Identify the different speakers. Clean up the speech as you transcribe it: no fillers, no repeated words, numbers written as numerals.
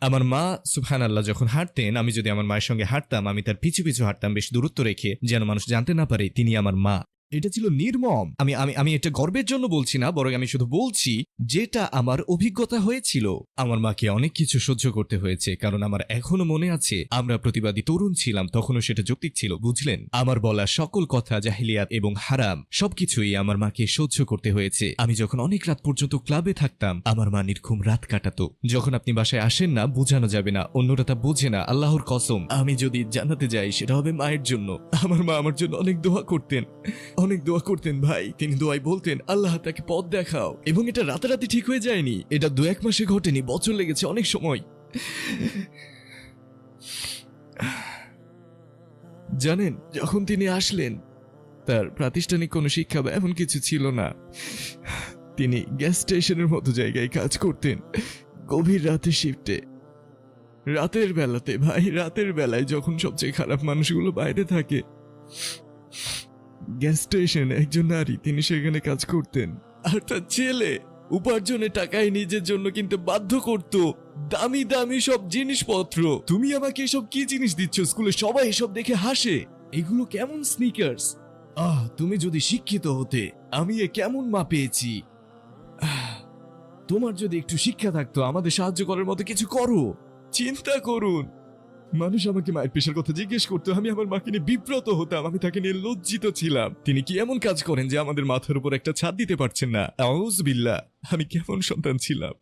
Speaker 1: আমার মা সুবহানাল্লাহ যখন হাঁটতেন, আমি যদি আমার মায়ের সঙ্গে হাঁটতাম, আমি তার পিছু পিছু হাঁটতাম বেশ দূরত্ব রেখে, যেন মানুষ জানতে না পারে তিনি আমার মা। এটা ছিল নির্মম। আমি আমি আমি এটা গর্বের জন্য বলছি না, বরং আমি শুধু বলছি যেটা আমার অভিজ্ঞতা হয়েছিল। আমার মাকে অনেক কিছু সহ্য করতে হয়েছে, কারণ আমার এখনো মনে আছে আমরা প্রতিবাদী তরুণ ছিলাম, তখনও সেটা যৌক্তিক ছিল, বুঝলেন? আমার বলা সকল কথা জাহিলিয়াত এবং হারাম সবকিছুই আমার মাকে সহ্য করতে হয়েছে। আমি যখন অনেক রাত পর্যন্ত ক্লাবে থাকতাম, আমার মা নির্ঘুম রাত কাটাতো। যখন আপনি বাসায় আসেন না, বোঝানো যাবে না, অন্যরা তা বোঝে না। আল্লাহর কসম, আমি যদি জানাতে যাই সেটা হবে মায়ের জন্য। আমার মা আমার জন্য অনেক দোয়া করতেন, অনেক দোয়া করতেন ভাই। তিনি দোয়ায় বলতেন, আল্লাহ তাকে পথ দেখাও। এবং এটা রাতারাতি ঠিক হয়ে যায়নি, এটা 2-1 মাসে ঘটেনি, বছর লেগেছে অনেক সময়। জানেন, যখন তিনি আসলেন, তার প্রাতিষ্ঠানিক কোনো শিক্ষা বা এমন কিছু ছিল না। তিনি গ্যাস স্টেশনের মতো জায়গায় কাজ করতেন, গভীর রাতে শিফটে। রাতের বেলাতে ভাই, রাতের বেলায় যখন সবচেয়ে খারাপ মানুষগুলো বাইরে থাকে, গ্যাস স্টেশনে একজন নারী, তিনি সেখানে কাজ করতেন। আর তার ছেলে উপার্জনের টাকায় নিজের জন্য কিনতে বাধ্য করত দামি দামি সব জিনিসপত্র। তুমি আমাকে এসব কি জিনিস দিচ্ছ? স্কুলে সবাই এসব দেখে হাসে। এগুলো কেমন স্নিকার্স? তুমি যদি শিক্ষিত হতে, আমি এ কেমন মা পেয়েছি। তোমার যদি একটু শিক্ষা থাকতো, আমাদের সাহায্য করার মতো কিছু করো। চিন্তা করুন, মানুষ আমাকে মায়ের পেশার কথা জিজ্ঞেস করতো, আমি আমার মাকে নিয়ে বিব্রত হতাম, আমি তাকে নিয়ে লজ্জিত ছিলাম। তিনি কি এমন কাজ করেন যে আমাদের মাথার উপর একটা ছাদ দিতে পারছেন না? আউযু বিল্লাহ, আমি কেমন সন্তান ছিলাম।